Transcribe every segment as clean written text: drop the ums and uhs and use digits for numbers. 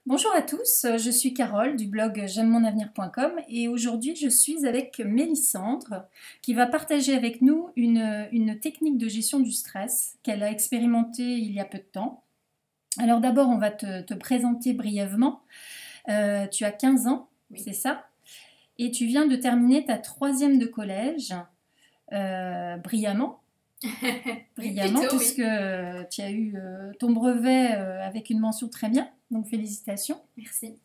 Bonjour à tous, je suis Carole du blog j'aimemonavenir.com et aujourd'hui je suis avec Mélissandre qui va partager avec nous une technique de gestion du stress qu'elle a expérimentée il y a peu de temps. Alors d'abord on va te présenter brièvement. Tu as 15 ans, Oui. c'est ça? Et tu viens de terminer ta troisième de collège brillamment. Brillamment, Plutôt, puisque oui. tu as eu ton brevet avec une mention très bien, donc félicitations. Merci,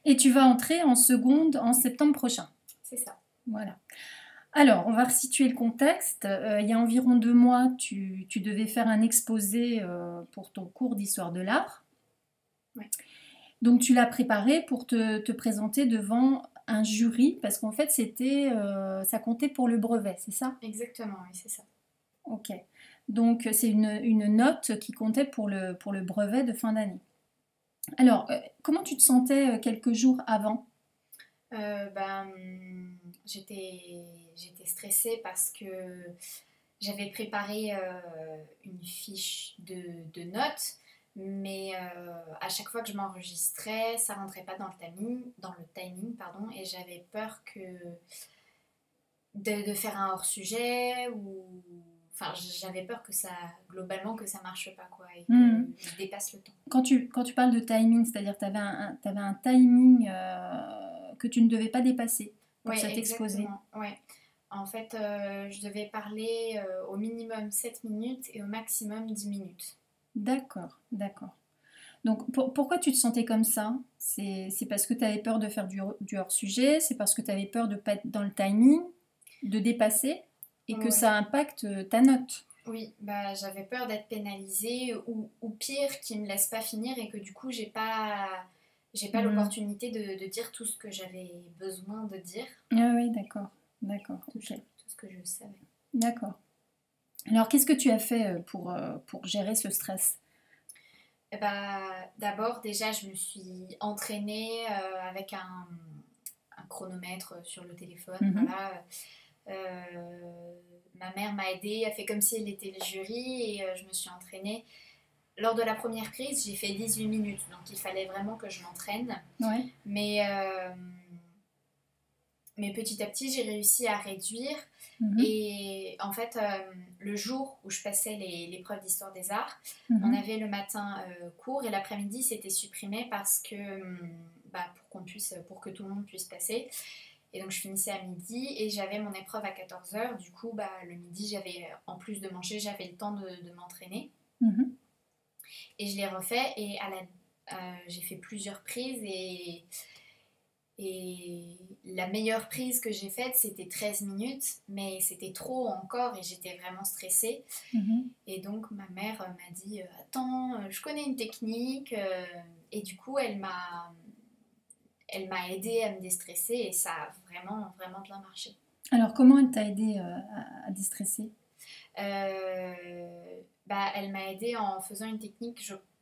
Et tu vas entrer en seconde en septembre prochain. c'est ça. Voilà. Alors, on va resituer le contexte. Il y a environ 2 mois, tu devais faire un exposé pour ton cours d'histoire de l'art. Ouais. Donc, tu l'as préparé pour te présenter devant un jury, parce qu'en fait, ça comptait pour le brevet, c'est ça? Exactement, oui, c'est ça. Ok. Donc, c'est une note qui comptait pour le brevet de fin d'année. Alors, comment tu te sentais quelques jours avant? Euh, ben, j'étais stressée parce que j'avais préparé une fiche de notes, mais à chaque fois que je m'enregistrais, ça rentrait pas dans le timing, pardon, et j'avais peur de faire un hors-sujet ou enfin j'avais peur que ça globalement que ça marche pas quoi et que je dépasse le temps. Quand tu parles de timing, c'est-à-dire que t'avais un timing que tu ne devais pas dépasser pour Oui, cet exposé. exactement. Ouais. En fait, je devais parler au minimum 7 minutes et au maximum 10 minutes. D'accord, d'accord. Donc pourquoi tu te sentais comme ça? C'est parce que tu avais peur de faire du hors-sujet, c'est parce que tu avais peur de ne pas être dans le timing, de dépasser, et que Ouais. ça impacte ta note. Oui, bah j'avais peur d'être pénalisée ou pire, qu'ils me laissent pas finir et que du coup j'ai pas Hmm. l'opportunité de dire tout ce que j'avais besoin de dire, Ah oui, d'accord, d'accord, tout, ok, tout ce que je savais. d'accord. Alors qu'est-ce que tu as fait pour gérer ce stress? Eh bah, d'abord, déjà, je me suis entraînée avec un chronomètre sur le téléphone. Mhm. Voilà. Ma mère m'a aidée, a fait comme si elle était le jury et je me suis entraînée. Lors de la première prise, j'ai fait 18 minutes, donc il fallait vraiment que je m'entraîne. Ouais. Mais petit à petit, j'ai réussi à réduire. Mhm. Et en fait, le jour où je passais l'épreuve d'histoire des arts, on Mhm. avait le matin cours et l'après-midi c'était supprimé parce que pour que tout le monde puisse passer. Et donc je finissais à midi et j'avais mon épreuve à 14h. Du coup, le midi, en plus de manger, j'avais le temps de m'entraîner. Mhm. Et je l'ai refait et j'ai fait plusieurs prises et la meilleure prise que j'ai faite, c'était 13 minutes, mais c'était trop encore et j'étais vraiment stressée. Mhm. Et donc ma mère m'a dit attends, je connais une technique. Et du coup, elle m'a aidée à me déstresser et ça a vraiment, vraiment bien marché. Alors, comment elle t'a aidé à déstresser? Elle m'a aidée en faisant une technique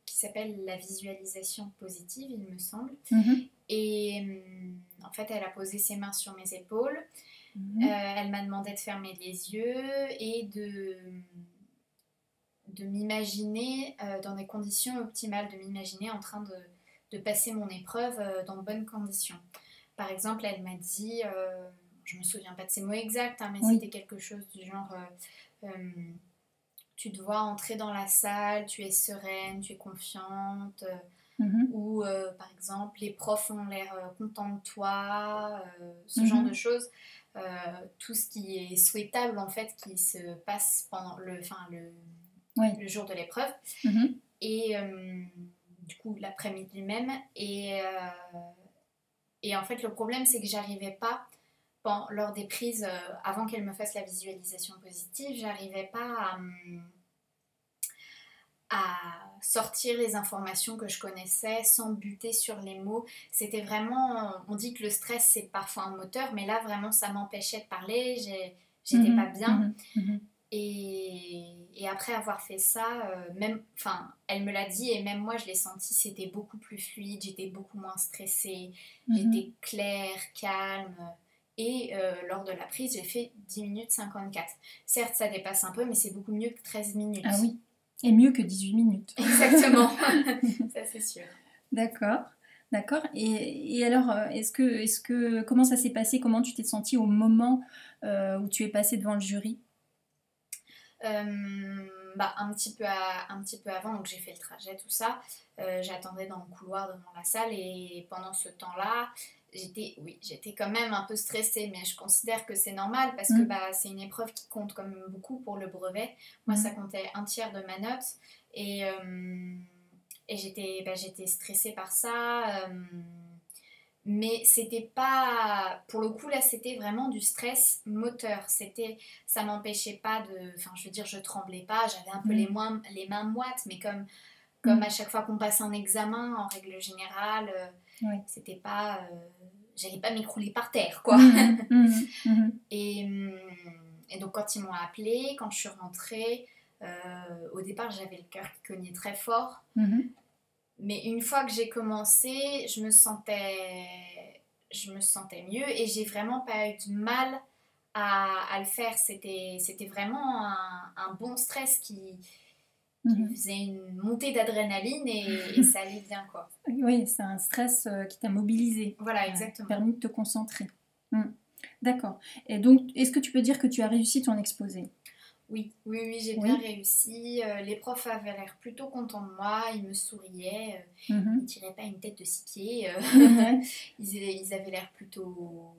qui s'appelle la visualisation positive, il me semble. Mhm. Et en fait, elle a posé ses mains sur mes épaules. Mhm. Elle m'a demandé de fermer les yeux et de m'imaginer dans des conditions optimales, de m'imaginer en train de passer mon épreuve dans de bonnes conditions. Par exemple, elle m'a dit, je me souviens pas de ces mots exacts, hein, mais Oui. c'était quelque chose du genre tu te vois entrer dans la salle, tu es sereine, tu es confiante, Mhm. ou par exemple les profs ont l'air contents de toi, ce genre de Mhm. choses. Tout ce qui est souhaitable en fait qui se passe pendant Oui. le jour de l'épreuve Mhm. et du coup l'après-midi même et en fait le problème c'est que j'arrivais pas lors des prises avant qu'elle me fasse la visualisation positive, j'arrivais pas à sortir les informations que je connaissais sans buter sur les mots. C'était vraiment, on dit que le stress c'est parfois un moteur, mais là vraiment ça m'empêchait de parler, j'étais pas Mhm. bien. Mhm. Mhm. Et après avoir fait ça, elle me l'a dit et même moi je l'ai senti, c'était beaucoup plus fluide, j'étais beaucoup moins stressée, Mhm. j'étais claire, calme. Et lors de la prise, j'ai fait 10 minutes 54. Certes, ça dépasse un peu, mais c'est beaucoup mieux que 13 Ah minutes. oui. Et mieux que 18 minutes. Exactement, ça c'est sûr. D'accord. D'accord. Et alors, comment ça s'est passé? Comment tu t'es sentie au moment où tu es passée devant le jury? Un petit peu avant, donc j'ai fait le trajet, tout ça. J'attendais dans le couloir devant la salle et pendant ce temps-là, j'étais quand même un peu stressée, mais je considère que c'est normal parce que Mm, c'est une épreuve qui compte quand même beaucoup pour le brevet. Moi, ça mm, comptait un tiers de ma note et, euh, et j'étais stressée par ça. Mais c'était pas, pour le coup là, c'était vraiment du stress moteur. Ça m'empêchait pas de, enfin, je veux dire, je tremblais pas, j'avais un peu mm, les mains moites, mais comme à mm. chaque fois qu'on passe un examen, en règle générale, Ouais. c'était pas, j'allais pas m'écrouler par terre, quoi. Mm, mm, mm, Et, hum, et donc quand ils m'ont appelée, quand je suis rentrée, au départ j'avais le cœur qui cognait très fort. mm, Mais une fois que j'ai commencé, je me sentais mieux et j'ai vraiment pas eu de mal à le faire. C'était vraiment un bon stress qui mm, faisait une montée d'adrénaline et mm. ça allait bien, quoi. Oui, c'est un stress qui t'a mobilisé, Voilà, qui t'a exactement. permis de te concentrer. Mm. D'accord. Et donc, est-ce que tu peux dire que tu as réussi ton exposé? Oui, j'ai bien Oui. réussi. Les profs avaient l'air plutôt contents de moi, ils me souriaient, ils Mhm. tiraient pas une tête de six pieds. Ouais. Ils avaient l'air plutôt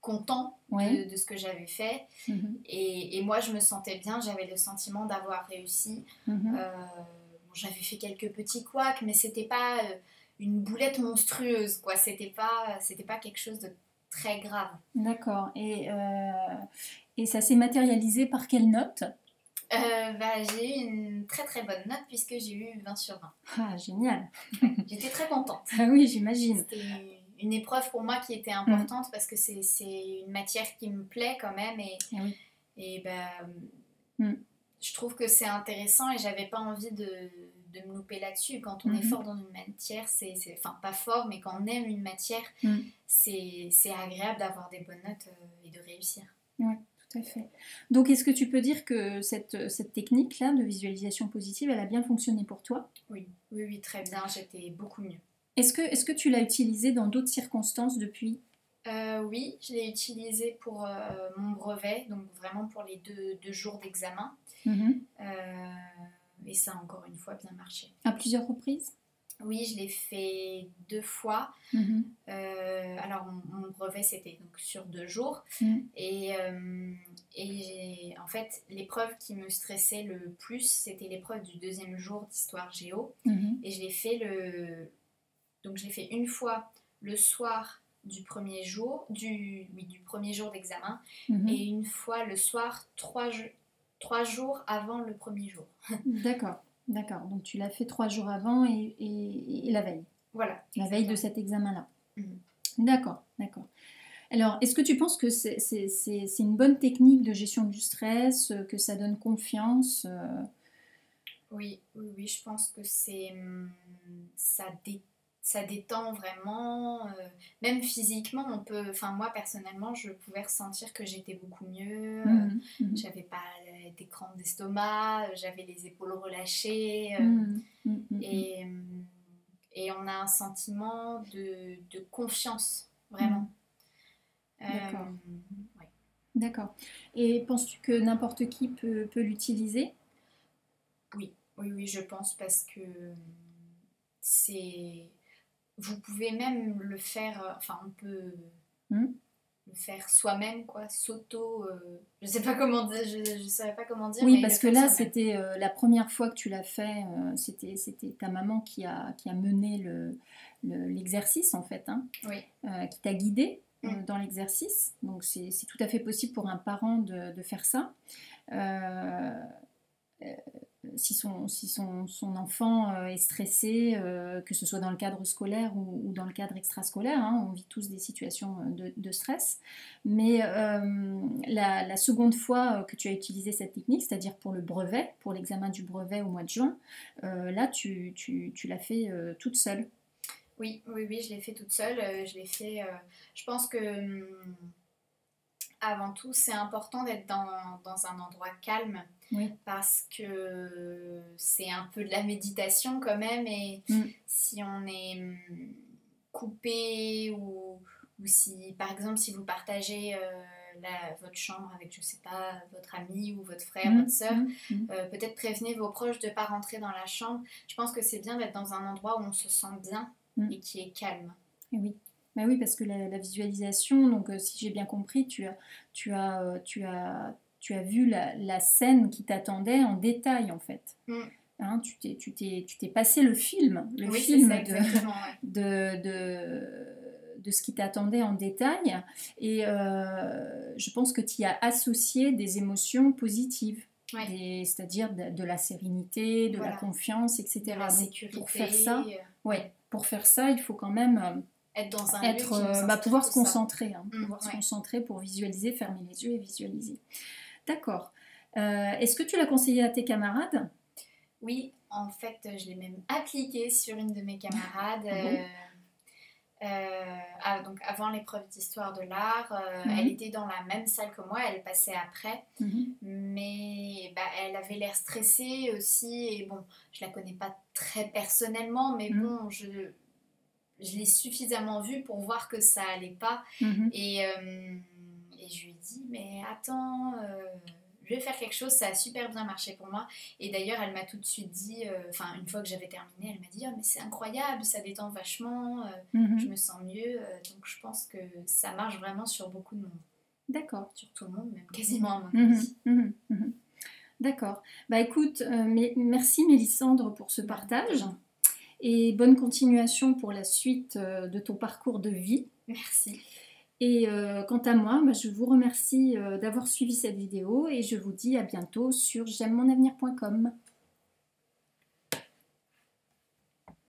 contents Ouais. de ce que j'avais fait. Mhm. Et moi, je me sentais bien, j'avais le sentiment d'avoir réussi. Mhm. Bon, j'avais fait quelques petits couacs, mais c'était pas une boulette monstrueuse, quoi. C'était pas quelque chose de très grave. D'accord. Et ça s'est matérialisé par quelle note? J'ai eu une très très bonne note puisque j'ai eu 20 sur 20. Ah, génial. Ouais, j'étais très contente. Ah oui, j'imagine. C'était une épreuve pour moi qui était Mm. importante parce que c'est une matière qui me plaît quand même Ah oui. et bah, Mm. je trouve que c'est intéressant et j'avais pas envie de me louper là-dessus. Quand on est Mhm. fort dans une matière, enfin pas fort, mais quand on aime une matière, Mm. c'est agréable d'avoir des bonnes notes et de réussir. Ouais, tout à fait. Donc, est-ce que tu peux dire que cette technique-là de visualisation positive, elle a bien fonctionné pour toi? Oui, très bien, j'étais beaucoup mieux. Est-ce que tu l'as utilisée dans d'autres circonstances depuis? Oui, je l'ai utilisé pour mon brevet, donc vraiment pour les deux jours d'examen. Mhm. Euh, et ça a encore une fois bien marché. À plusieurs reprises? Oui, je l'ai fait 2 fois. Mhm. Alors, mon brevet, c'était donc sur 2 jours. Mhm. En fait, l'épreuve qui me stressait le plus, c'était l'épreuve du deuxième jour d'histoire géo. Mhm. Et donc, je l'ai fait une fois le soir du premier jour, du premier jour d'examen, et Mhm. une fois le soir, 3 jours avant le premier jour. D'accord, d'accord. Donc tu l'as fait 3 jours avant et la veille, Voilà, la veille de exactement. cet examen-là. Mhm. D'accord, d'accord. Alors, est-ce que tu penses que c'est une bonne technique de gestion du stress, que ça donne confiance Oui, je pense que ça détend vraiment, même physiquement, enfin moi personnellement, je pouvais ressentir que j'étais beaucoup mieux, Mhm. Mhm. j'avais pas des crampes d'estomac, j'avais les épaules relâchées, Mhm. Mhm. Mhm. et, euh, et on a un sentiment de confiance, vraiment. Mhm. Euh, D'accord, ouais. d'accord. Et penses-tu que n'importe qui peut l'utiliser? Oui, je pense parce que c'est vous pouvez même le faire, enfin on peut Hmm. le faire soi-même, quoi, je sais pas comment dire, je saurais pas comment dire, Oui, mais le parce que faire là, soi-même. c'était la première fois que tu l'as fait, c'était ta maman qui a mené l'exercice, en fait, hein, Oui. qui t'a guidé Mm. dans l'exercice. Donc, c'est tout à fait possible pour un parent de faire ça. Euh, si son enfant est stressé, que ce soit dans le cadre scolaire ou dans le cadre extrascolaire, hein, on vit tous des situations de stress. Mais la seconde fois que tu as utilisé cette technique, c'est-à-dire pour le brevet, pour l'examen du brevet au mois de juin, là tu l'as fait toute seule. Oui, je l'ai fait toute seule. Je l'ai fait. Je pense que avant tout, c'est important d'être dans un endroit calme Oui. parce que c'est un peu de la méditation quand même et si on est coupé ou si, par exemple, si vous partagez votre chambre avec, je sais pas, votre ami ou votre frère, votre soeur, peut-être prévenez vos proches de ne pas rentrer dans la chambre. Je pense que c'est bien d'être dans un endroit où on se sent bien et qui est calme. Et oui. Bah oui, parce que la visualisation, donc si j'ai bien compris, tu as vu la scène qui t'attendait en détail en fait. Hein, tu t'es passé le film ça, de ce qui t'attendait en détail, et je pense que tu y as associé des émotions positives. Ouais. C'est-à-dire de la sérénité, de la confiance, etc. De la sécurité. Pour faire ça, il faut quand même être dans un lieu pouvoir se concentrer, se concentrer pour visualiser, fermer les yeux et visualiser. D'accord. Est-ce que tu l'as conseillé à tes camarades? Oui, en fait, je l'ai même appliqué sur une de mes camarades. Donc avant l'épreuve d'histoire de l'art, elle était dans la même salle que moi, elle passait après, mais elle avait l'air stressée aussi, et bon, je la connais pas très personnellement, mais bon, je l'ai suffisamment vue pour voir que ça allait pas, et je lui ai dit, mais attends, je vais faire quelque chose, ça a super bien marché pour moi. Et d'ailleurs, elle m'a tout de suite dit, une fois que j'avais terminé, elle m'a dit, oh, mais c'est incroyable, ça détend vachement, je me sens mieux. Donc je pense que ça marche vraiment sur beaucoup de monde. D'accord. Sur tout le monde, même quasiment à mon avis. D'accord. Bah écoute, merci Mélissandre pour ce partage. Et bonne continuation pour la suite de ton parcours de vie. Merci. Et quant à moi, je vous remercie d'avoir suivi cette vidéo et je vous dis à bientôt sur j'aime-mon-avenir.com.